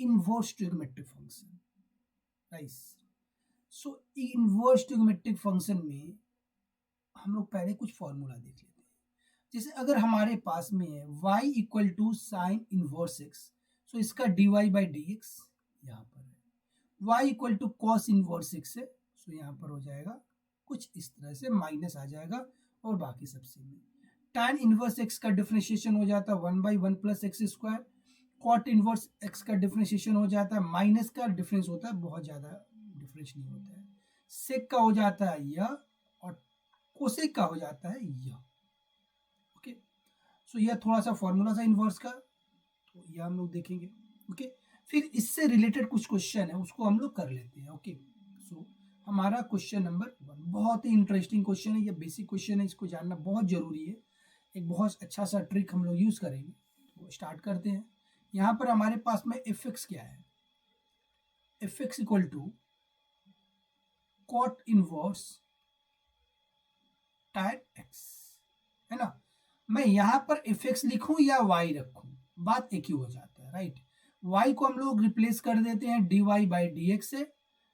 Inverse trigonometric function, right. सो inverse trigonometric function में हम लोग पहले कुछ फॉर्मूला देख लेते हैं। जैसे अगर हमारे पास में है y equal to sine inverse x, so इसका dy बाई डी एक्स यहाँ पर है। y equal to cos inverse x है, सो यहाँ पर हो जाएगा कुछ इस तरह से, माइनस आ जाएगा और बाकी सबसे में tan इनवर्स एक्स का डिफरेंशिएशन हो जाता है 1 by 1 plus x square. Cot inverse x का डिफरेंशिएशन हो जाता है, माइनस का डिफरेंस होता है, बहुत ज़्यादा डिफरेंस नहीं होता है। सेक का हो जाता है यह और कोसेक का हो जाता है यह। ओके, सो यह थोड़ा सा फॉर्मूला था इनवर्स का, तो यह हम लोग देखेंगे। ओके, फिर इससे रिलेटेड कुछ क्वेश्चन है उसको हम लोग कर लेते हैं। ओके, सो हमारा क्वेश्चन नंबर 1 बहुत ही इंटरेस्टिंग क्वेश्चन है, यह बेसिक क्वेश्चन है, इसको जानना बहुत जरूरी है। एक बहुत अच्छा सा ट्रिक हम लोग यूज करेंगे, तो स्टार्ट करते हैं। यहाँ पर हमारे पास में एफ एक्स क्या है, F x equal to cot inverse tan x, है ना। मैं यहाँ पर एफ एक्स लिखूं या वाई रखूं, बात एक ही हो जाता है, राइट। वाई को हम लोग रिप्लेस कर देते हैं d Y by D x से,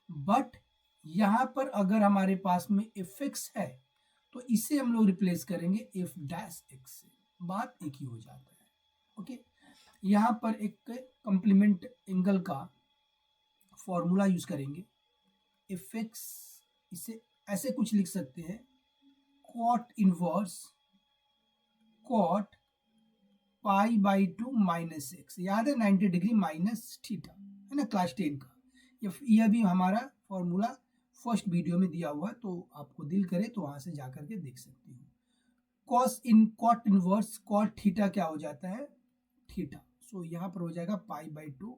बट यहाँ पर अगर हमारे पास में एफ एक्स है तो इसे हम लोग रिप्लेस करेंगे एफ डैश एक्स से, बात एक ही हो जाता है। ओके, यहाँ पर एक कॉम्प्लीमेंट एंगल का फॉर्मूला यूज करेंगे। एफ एक्स इसे ऐसे कुछ लिख सकते हैं, cot inverse cot pi by 2 minus x, याद है 90 डिग्री माइनस थीटा, है ना, क्लास 10 का। यह भी हमारा फॉर्मूला फर्स्ट वीडियो में दिया हुआ है, तो आपको दिल करे तो वहां से जाकर के देख सकती हूँ। कॉट इनवर्स कॉट थीटा क्या हो जाता है, थीटा, सो यहाँ पर हो जाएगा पाई बाई 2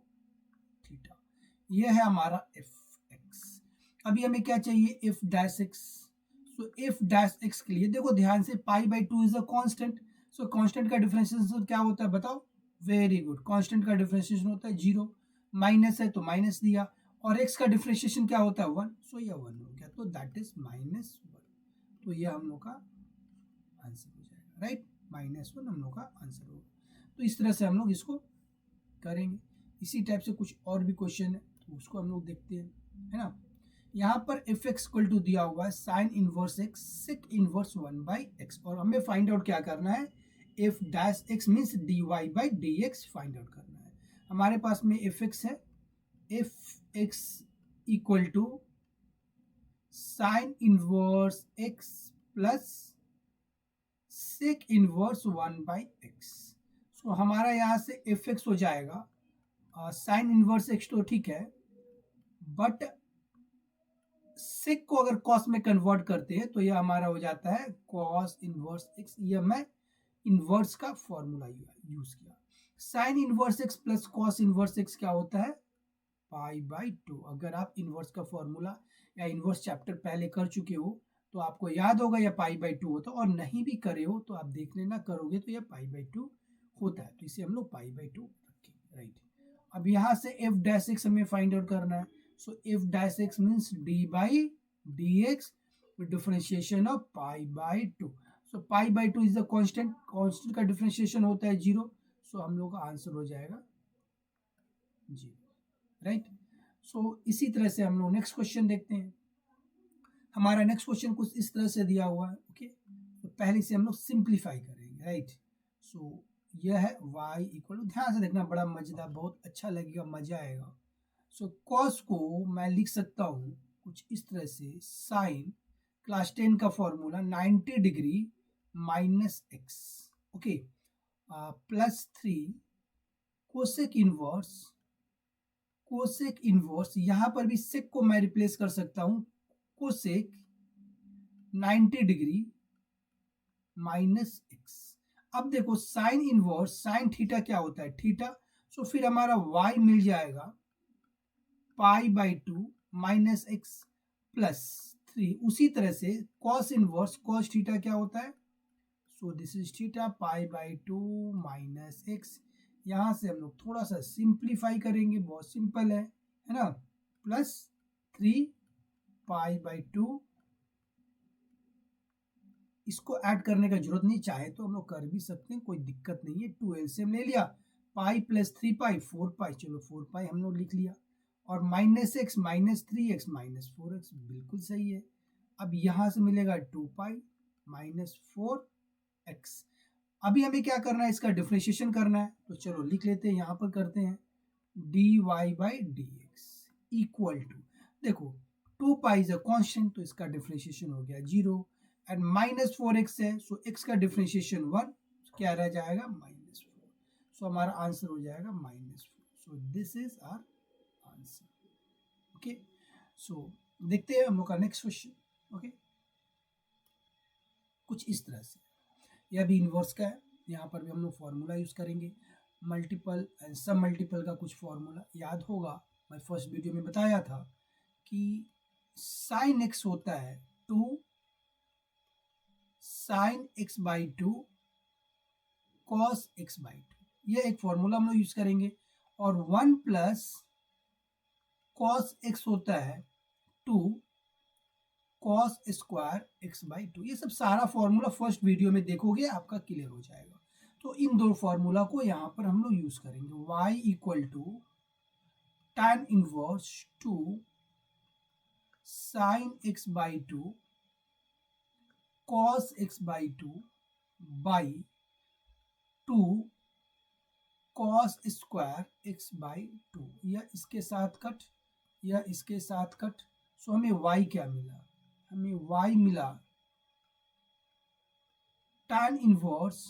थीटा। यह है हमारा एफ एक्स। अभी हमें क्या चाहिए, एफ डैश एक्स। सो एफ डैश एक्स के लिए देखो ध्यान से, pi by 2 is a constant, so constant का डिफरेंशिएशन क्या होता है बताओ, वेरी गुड, कांस्टेंट का डिफरेंशिएशन होता है 0, माइनस है तो माइनस दिया, और x का डिफरेंशिएशन क्या होता है 1, सो यह 1 हो गया, तो दैट इज -1, तो यह हम लोग का आंसर हो जाएगा, राइट। -1 हम लोग का आंसर होगा। तो इस तरह से हम लोग इसको करेंगे। इसी टाइप से कुछ और भी क्वेश्चन है, तो उसको हम लोग देखते हैं, है ना। यहाँ पर एफ एक्स इक्वल टू दिया हुआ है sine inverse x sec inverse 1 by x, और हमें फाइंड आउट क्या करना है, F dash x means D Y by D X find out करना है। हमारे पास में एफ एक्स है, F x equal to sine inverse x plus sec inverse 1 by x. So हमारा यहाँ से एफ एक्स हो जाएगा साइन इनवर्स एक्स, तो ठीक है, बट सेक को अगर कॉस में कन्वर्ट करते हैं तो यह हमारा हो जाता है कॉस इनवर्स एक्स। यह मैं इनवर्स का फॉर्मूला यूज किया। Sign inverse x plus cos inverse x क्या होता है, पाई बाई 2। अगर आप इनवर्स का फॉर्मूला या इनवर्स चैप्टर पहले कर चुके हो तो आपको याद होगा यह पाई बाई 2 होता है, और नहीं भी करे हो तो आप देख लेना, करोगे तो यह पाई बाई 2 होता है, तो इसे हम लोग पाई बाई 2 रखेंगे, राइट। अब यहाँ से एफ डैश एक्स हमें फाइंड आउट करना है, so F dash x means D by D X with differentiation of pi by 2. So pi by 2 is the constant, constant का differentiation होता है 0, so हम लोग का आंसर हो जाएगा 0, राइट। सो इसी तरह से हम लोग नेक्स्ट क्वेश्चन देखते हैं। हमारा नेक्स्ट क्वेश्चन कुछ इस तरह से दिया हुआ है। ओके, तो पहले से हम लोग सिंप्लीफाई करेंगे, राइट। सो यह है y इक्वल टू, ध्यान से देखना, बड़ा मजेदार, बहुत अच्छा लगेगा, मजा आएगा। सो कॉस को मैं लिख सकता हूँ कुछ इस तरह से, साइन क्लास 10 का formula 90 degree minus x, okay, plus 3 cosec inverse, cosec inverse, यहां पर भी सेक को मैं रिप्लेस कर सकता हूं, कोसेक 90 डिग्री माइनस एक्स। अब देखो साइन इनवर्स, साइन थीटा क्या होता है, थीटा, सो फिर हमारा y मिल जाएगा पाई बाई 2 माइनस एक्स प्लस 3। उसी तरह से कॉस इनवर्स, कॉस थीटा क्या होता है, सो this is theta pi by 2 minus x. यहां से हम लोग थोड़ा सा सिंप्लीफाई करेंगे, बहुत सिंपल है ना, प्लस 3 पाई बाई 2, इसको ऐड करने का जरूरत नहीं, चाहे तो हम लोग कर भी सकते हैं, कोई दिक्कत नहीं है। 2 एलसीएम ले लिया पाई प्लस 3 पाई 4 पाई, चलो 4 पाई हम लोग लिख लिया, और minus x minus 3x minus 4x, बिल्कुल सही है। अब यहाँ से मिलेगा 2 पाई माइनस 4x। अभी हमें क्या करना है, इसका डिफ्रेंशिएशन करना है, तो चलो लिख लेते हैं, यहाँ पर करते हैं dy by D x equal to, देखो 2 पाई इज अ कॉन्स्टेंट, तो इसका डिफ्रेंशिएशन हो गया 0, एंड माइनस 4x है, सो x का डिफ्रेंशिएशन 1, क्या रह जाएगा -4, सो हमारा आंसर हो जाएगा -4। So this is our answer. Okay, so देखते हैं हम लोग का नेक्स्ट क्वेश्चन। ओके, कुछ इस तरह से, यह भी इन्वर्स का है, यहाँ पर भी हम लोग फॉर्मूला यूज करेंगे, मल्टीपल एंड सब मल्टीपल का कुछ फॉर्मूला याद होगा, मैं फर्स्ट वीडियो में बताया था कि साइन एक्स होता है 2 sine x by 2 cos x by 2, यह एक फॉर्मूला हम लोग यूज करेंगे, और 1 प्लस कॉस एक्स होता है 2 कॉस स्क्वायर एक्स बाई 2, ये सब सारा फॉर्मूला फर्स्ट वीडियो में देखोगे, आपका क्लियर हो जाएगा। तो इन दो फॉर्मूला को यहाँ पर हम लोग यूज करेंगे, y equal to tan inverse 2 sine x by 2 cos x by 2 by 2 cos square x by 2, यह इसके साथ कट, यह इसके साथ कट, सो हमें y क्या मिला, हमें y मिला tan inverse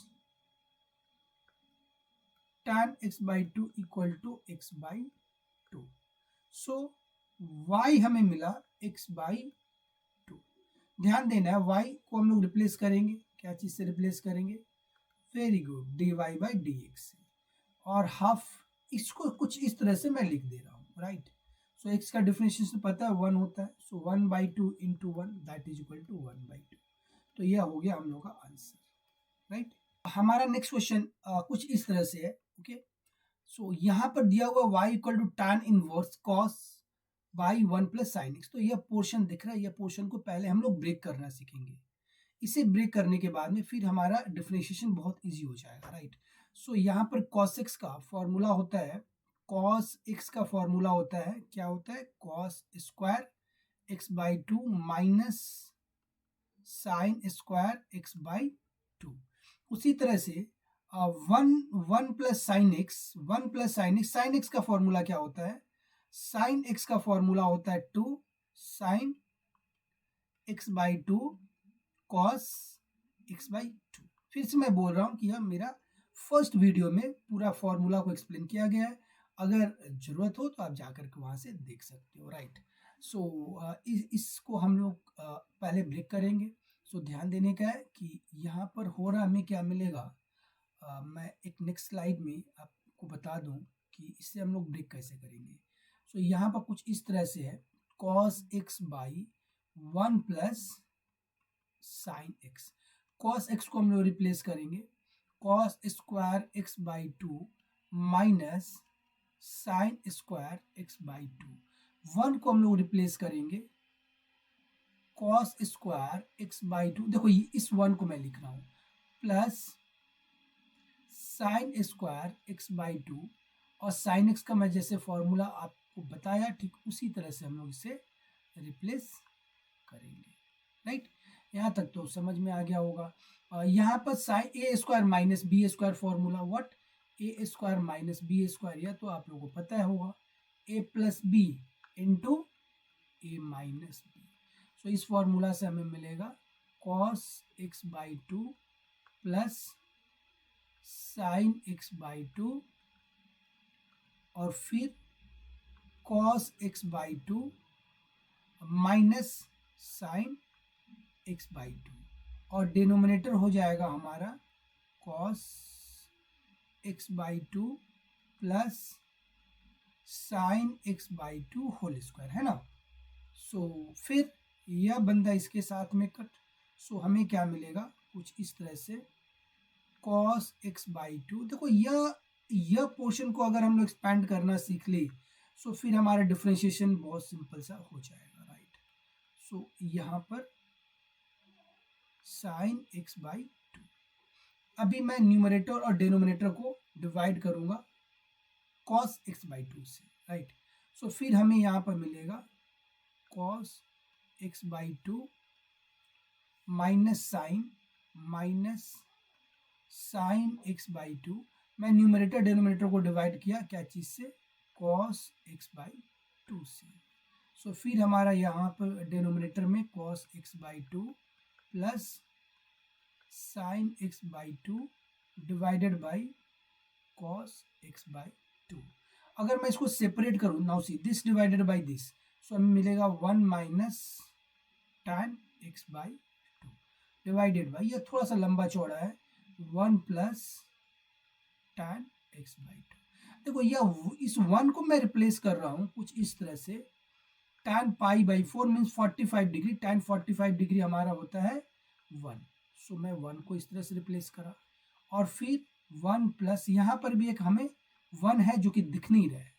tan x by 2 equal to x by 2, so y हमें मिला x बाई 2। ध्यान देना है, y को हम लोग रिप्लेस करेंगे, क्या चीज से रिप्लेस करेंगे, very good, dy by D x, और हाफ, इसको कुछ इस तरह से मैं लिख दे रहा हूँ, राइट। सो x का डिफरेंशिएशन पता है 1 होता है, so 1 by 2 into 1 that is equal to 1 by 2, तो यह हो गया हम लोग का आंसर, राइट। हमारा नेक्स्ट क्वेश्चन कुछ इस तरह से है। ओके, सो यहाँ पर दिया हुआ y equal to tan inverse cos by 1 plus sine x, तो यह पोर्शन दिख रहा है, यह पोर्शन को पहले हम लोग ब्रेक करना सीखेंगे, इसे ब्रेक करने के बाद में फिर हमारा डिफरेंशिएशन बहुत इजी हो जाएगा, राइट। सो यहाँ पर cos x का फॉर्मूला होता है, cos x का फॉर्मूला होता है, क्या होता है, cos square x by 2 minus sine square x by 2। उसी तरह से one plus sine x, one plus sine x, sine x का फॉर्मूला क्या होता है, साइन एक्स का फॉर्मूला होता है 2 sine x by 2 cos x by 2। फिर से मैं बोल रहा हूँ कि यह मेरा फर्स्ट वीडियो में पूरा फॉर्मूला को एक्सप्लेन किया गया है, अगर जरूरत हो तो आप जाकर के वहाँ से देख सकते हो, राइट। सो इसको हम लोग पहले ब्रेक करेंगे। सो ध्यान देने का है कि यहाँ पर हो रहा हमें क्या मिलेगा, मैं एक नेक्स्ट स्लाइड में आपको बता दूं कि इससे हम लोग ब्रेक कैसे करेंगे। सो यहाँ पर कुछ इस तरह से है, cos x by 1 plus sine x, cos x को हम लोग रिप्लेस करेंगे, cos square x by 2 minus sign square x by 2, 1 को हम लोग रिप्लेस करेंगे, कॉस स्क्वायर एक्स बाई 2, देखो इस 1 को मैं लिख रहा हूँ, plus sign square x by 2, और साइन एक्स का मैं जैसे फॉर्मूला आपको बताया ठीक उसी तरह से हम लोग इसे रिप्लेस करेंगे, राइट। यहाँ तक तो समझ में आ गया होगा। यहाँ पर sine a square minus b square formula, what, a square minus b square, यह तो आप लोगों को पता है होगा, a plus b into a minus b. So इस फॉर्मूला से हमें मिलेगा cos x by 2 plus sine x by 2 और फिर cos x by 2 minus sine x by 2, और डिनोमिनेटर हो जाएगा हमारा cos x by 2 plus sine x by 2 whole square, है ना। सो फिर यह बंदा इसके साथ में कट, सो हमें क्या मिलेगा, कुछ इस तरह से कॉस एक्स बाई 2, देखो यह पोर्शन को अगर हम लोग एक्सपैंड करना सीख ले, सो फिर हमारा डिफरेंशिएशन बहुत सिंपल सा हो जाएगा, राइट। सो यहाँ पर साइन एक्स बाई 2, अभी मैं न्यूमरेटर और डिनोमिनेटर को डिवाइड करूंगा, कॉस एक्स बाई टू से, राइट। सो फिर हमें यहाँ पर मिलेगा cos x by to minus sine x by to. मैं न्यूमरेटर डिनोमिनेटर को डिवाइड किया क्या चीज़ से, कॉस एक्स बाई टू से। सो फिर हमारा यहाँ पर डिनोमिनेटर में cos x by two plus sine x by two divided by cos x by two. अगर मैं इसको सेपरेट करूँ, now see this divided by this, so हमें मिलेगा 1 minus tan x by two divided by, यह थोड़ा सा लंबा चौड़ा है, 1 plus tan x by two. देखो यह इस 1 को मैं रिप्लेस कर रहा हूँ कुछ इस तरह से, tan pi by 4 means 45 degree, tan 45 degree हमारा होता है 1। सो मैं 1 को इस तरह से रिप्लेस करा, और फिर 1 प्लस यहाँ पर भी एक हमें 1 है जो कि दिख नहीं रहा है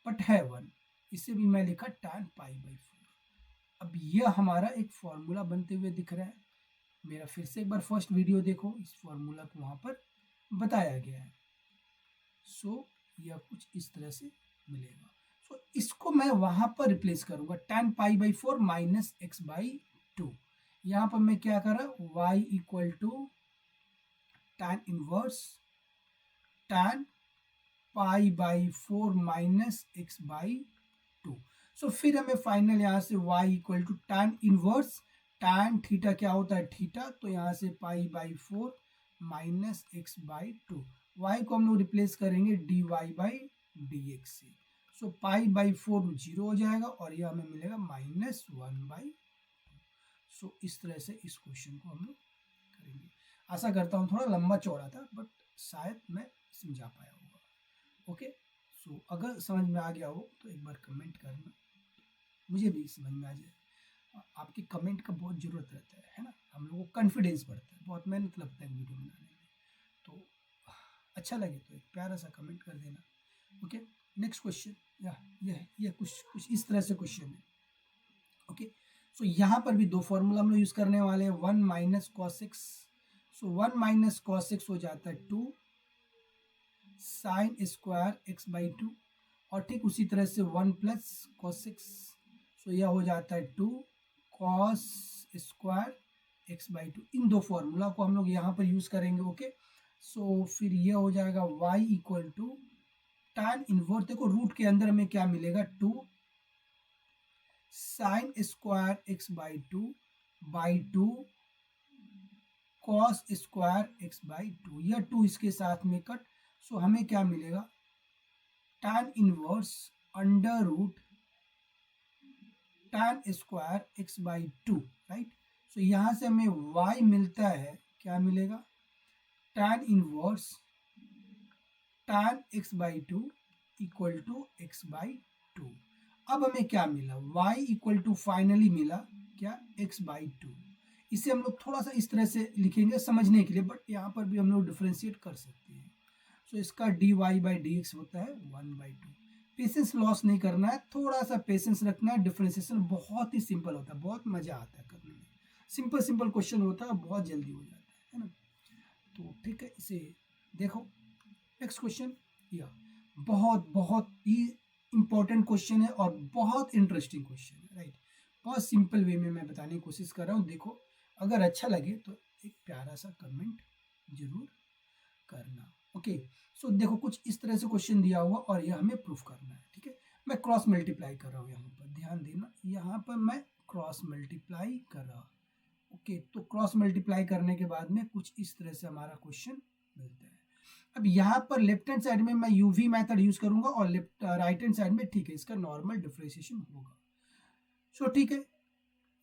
बट है 1, इसे भी मैं लिखा tan पाई बाई 4। अब यह हमारा एक फॉर्मूला बनते हुए दिख रहा है। मेरा फिर से एक बार फर्स्ट वीडियो देखो, इस फॉर्मूला को वहाँ पर बताया गया है। सो यह कुछ इस तरह से मिलेगा। सो इसको मैं वहाँ पर रिप्लेस करूँगा, tan pi by 4 minus x by two. यहाँ पर मैं क्या कर रहा, y equal to tan inverse tan pi by 4 minus x by two. So फिर हमें फाइनल यहाँ से y equal to tan inverse tan theta क्या होता है थीटा, तो यहाँ से pi by 4 minus x by two. y को हम लोग रिप्लेस करेंगे dy बाई डी एक्स से। सो पाई बाई 4 जीरो हो जाएगा और यह हमें मिलेगा माइनस 1 बाई टू। सो इस तरह से इस क्वेश्चन को हम लोग करेंगे। आशा करता हूँ थोड़ा लंबा चौड़ा था बट शायद मैं समझा पाया होगा। ओके, सो अगर समझ में आ गया हो तो एक बार कमेंट करना, मुझे भी समझ में आ जाए। आपकी कमेंट का बहुत ज़रूरत रहता है ना, हम लोगों को कॉन्फिडेंस बढ़ता है, बहुत मेहनत लगता है वीडियो बनाने में। तो अच्छा लगे तो एक प्यारा सा कमेंट कर देना। ओके, नेक्स्ट क्वेश्चन, यह कुछ इस तरह से क्वेश्चन है। ओके, सो यहाँ पर भी दो फॉर्मूला हम लोग यूज़ करने वाले हैं, 1 माइनस कॉस एक्स। सो 1 माइनस कॉस एक्स हो जाता है 2 sine square x by to, और ठीक उसी तरह से 1 प्लस कॉस एक्स। सो यह हो जाता है 2 cos square x by two. इन दो फॉर्मूला को हम लोग यहाँ पर यूज़ करेंगे। ओके, सो फिर यह हो जाएगा y equal to tan inverse, देखो रूट के अंदर हमें क्या मिलेगा 2 sine square x by two cos square x by two. यह 2 इसके साथ में कट, सो हमें क्या मिलेगा tan inverse under root tan square x by two, right. So यहाँ से हमें y मिलता है, क्या मिलेगा tan inverse tan x by two equal to x by two. अब हमें क्या मिला, y इक्वल टू फाइनली मिला क्या एक्स बाई टू। इसे हम लोग थोड़ा सा इस तरह से लिखेंगे समझने के लिए, बट यहाँ पर भी हम लोग डिफ्रेंशिएट कर सकते हैं। सो इसका dy बाई डी एक्स होता है 1 बाई टू। पेशेंस लॉस नहीं करना है, थोड़ा सा पेशेंस रखना है। डिफ्रेंशिएशन बहुत ही सिंपल होता है, बहुत मजा आता है करने में। सिंपल क्वेश्चन होता है, बहुत जल्दी हो जाता है ना। तो ठीक है, इसे देखो। नेक्स्ट क्वेश्चन, यह बहुत ही इंपॉर्टेंट क्वेश्चन है और बहुत इंटरेस्टिंग क्वेश्चन है, राइट। बहुत सिंपल वे में मैं बताने की कोशिश कर रहा हूँ। देखो, अगर अच्छा लगे तो एक प्यारा सा कमेंट जरूर करना। ओके, सो देखो कुछ इस तरह से क्वेश्चन दिया हुआ और यह हमें प्रूफ करना है। ठीक है, मैं क्रॉस मल्टीप्लाई कर रहा हूँ, यहाँ पर ध्यान देना, यहाँ पर मैं क्रॉस मल्टीप्लाई कर रहा हूँ। ओके, तो क्रॉस मल्टीप्लाई करने के बाद में कुछ इस तरह से हमारा क्वेश्चन मिलता है। अब यहाँ पर लेफ्ट हैंड साइड में मैं यूवी मेथड यूज करूंगा और लेफ्ट राइट हैंड साइड में ठीक है इसका नॉर्मल डिफरेंशिएशन होगा। सो ठीक है,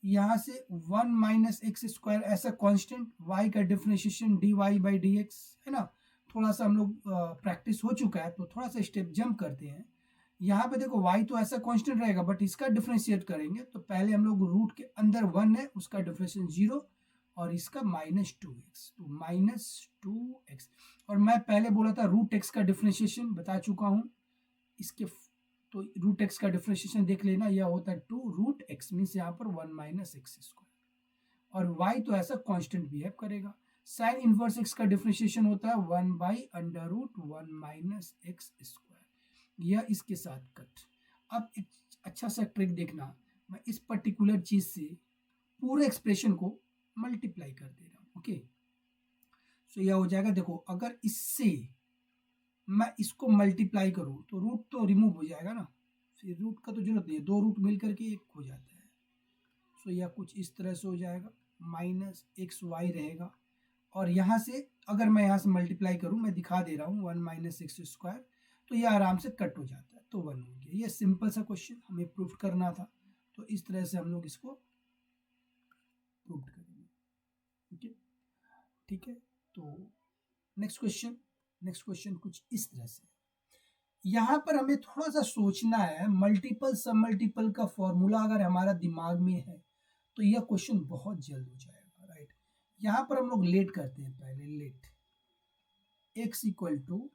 यहाँ से 1 माइनस एक्स स्क्वायर ऐसा कांस्टेंट, y का differentiation dy by D x है ना। थोड़ा सा हम लोग प्रैक्टिस हो चुका है तो थोड़ा सा स्टेप जंप करते हैं। यहाँ पे देखो y तो ऐसा कांस्टेंट रहेगा बट इसका डिफरेंशिएट करेंगे तो पहले हम लोग रूट के अंदर 1 है उसका डिफरेंशिएशन 0 और इसका माइनस 2x, तो माइनस 2x। और मैं पहले बोला था रूट x का डिफरेंशिएशन बता चुका हूँ इसके, तो रूट x का डिफरेंशिएशन देख लेना, यह होता है 2 रूट x मीन्स यहाँ पर 1 माइनस एक्स स्क्वायर, और y तो ऐसा कांस्टेंट बिहेव करेगा। साइन इनवर्स x का डिफरेंशिएशन होता है 1 by under root 1 minus x square. यह इसके साथ कट। अब एक अच्छा सा ट्रिक देखना, मैं इस पर्टिकुलर चीज से पूरे एक्सप्रेशन को मल्टीप्लाई कर दे रहा हूँ। ओके, सो यह हो जाएगा, देखो अगर इससे मैं इसको मल्टीप्लाई करूँ तो रूट तो रिमूव हो जाएगा ना, फिर रूट का तो जरूरत नहीं है, दो रूट मिल करके एक हो जाता है। सो यह कुछ इस तरह से हो जाएगा, माइनस एक्स वाई रहेगा, और यहाँ से अगर मैं यहाँ से मल्टीप्लाई करूँ, मैं दिखा दे रहा हूँ, वन माइनस एक्स स्क्वायर, तो यह आराम से कट हो जाता है, तो वन हो गया। ये सिंपल सा क्वेश्चन हमें प्रूफ करना था, तो इस तरह से हम लोग इसको प्रूफ करेंगे। ठीक है, तो नेक्स्ट क्वेश्चन कुछ इस तरह से, यहाँ पर हमें थोड़ा सा सोचना है। मल्टीपल सब मल्टीपल का फॉर्मूला अगर हमारा दिमाग में है तो यह क्वेश्चन बहुत जल्द हो जाएगा, राइट। यहाँ पर हम लोग लेट करते हैं, पहले let x equal to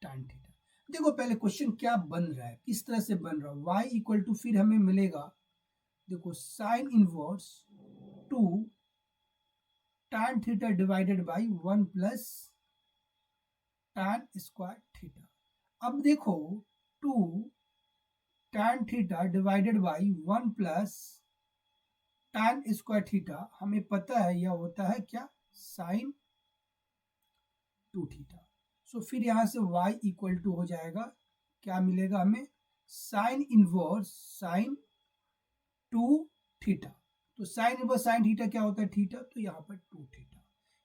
tan theta. देखो पहले क्वेश्चन क्या बन रहा है, किस तरह से बन रहा है। y इक्वल टू, फिर हमें मिलेगा, देखो sine inverse 2 tan theta divided by 1 plus tan square theta. अब देखो 2 tan theta divided by 1 plus tan square theta, हमें पता है यह होता है क्या, साइन 2 थीटा। सो फिर यहां से y इक्वल टू हो जाएगा, क्या मिलेगा हमें, साइन इनवर्स साइन 2 थीटा। तो साइन इनवर्स साइन थीटा क्या होता है, थीटा, तो यहाँ पर 2 थीटा।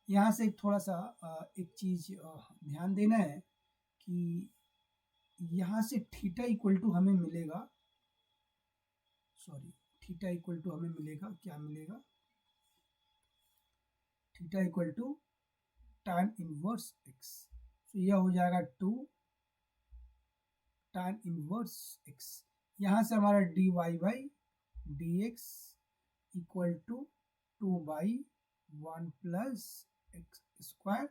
यहाँ से थोड़ा सा एक चीज ध्यान देना है कि यहाँ से थीटा इक्वल टू हमें मिलेगा, सॉरी, थीटा इक्वल टू हमें मिलेगा, क्या मिलेगा, theta equal to tan inverse x। तो यह हो जाएगा 2 tan इनवर्स x। यहाँ से हमारा dy by dx equal to 2 by 1 plus x square.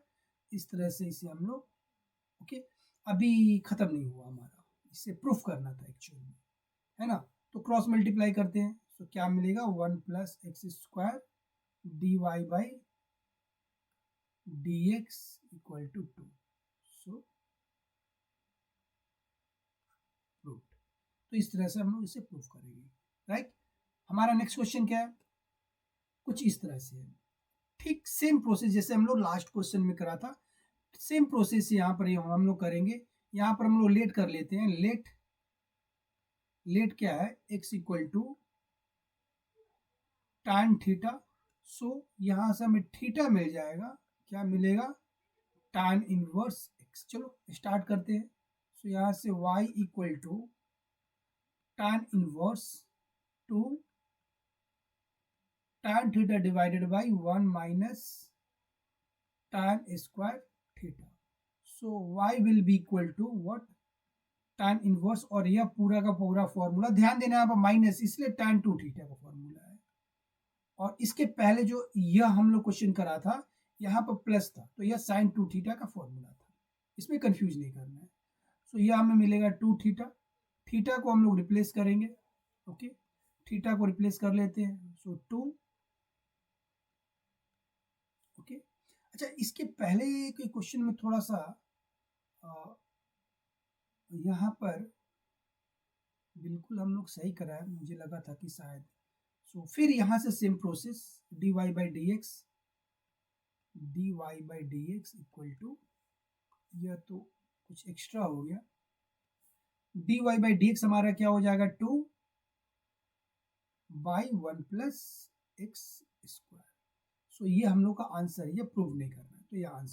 इस तरह से इसे हम लोग, ओके, अभी खत्म नहीं हुआ हमारा, इसे प्रूफ करना था एक्चुअली में, है ना। तो क्रॉस मल्टीप्लाई करते हैं, तो क्या मिलेगा, 1 plus x square dy by dx equal to 2। So proof. तो इस तरह से हम लोग इसे प्रूफ करेंगे, राइट। हमारा नेक्स्ट क्वेश्चन क्या है, कुछ इस तरह से है, ठीक सेम प्रोसेस जैसे हम लोग लास्ट क्वेश्चन में करा था, सेम प्रोसेस यहाँ पर हम लोग करेंगे। यहाँ पर हम लोग लेट कर लेते हैं, लेट क्या है, x equal to tan theta. So यहाँ से हमें थीटा मिल जाएगा, क्या मिलेगा, tan इनवर्स x। चलो स्टार्ट करते हैं। सो यहाँ से y equal to tan inverse 2 tan theta divided by 1 minus tan square theta. So y will be equal to what, tan inverse, और यह पूरा का पूरा फॉर्मूला, ध्यान देना यहाँ पर माइनस, इसलिए tan 2 थीटा का फॉर्मूला है। और इसके पहले जो यह हम लोग क्वेश्चन करा था, यहाँ पर प्लस था, तो यह साइन 2 थीटा का फॉर्मूला था, इसमें कंफ्यूज नहीं करना है। सो यह हमें मिलेगा 2 थीटा, थीटा को हम लोग रिप्लेस करेंगे, ओके, थीटा को रिप्लेस कर लेते हैं। सो 2, ओके। अच्छा, इसके पहले के क्वेश्चन में थोड़ा सा यहाँ पर बिल्कुल हम लोग सही करा है, मुझे लगा था कि शायद। सो फिर यहाँ से same process, dy by D x equal to, यह तो कुछ एक्स्ट्रा हो गया, dy बाई डी एक्स हमारा क्या हो जाएगा, 2 बाई 1 प्लस एक्स स्क्वायर। सो ये हम लोग का आंसर है, ये प्रूव नहीं करना है, तो ये आंसर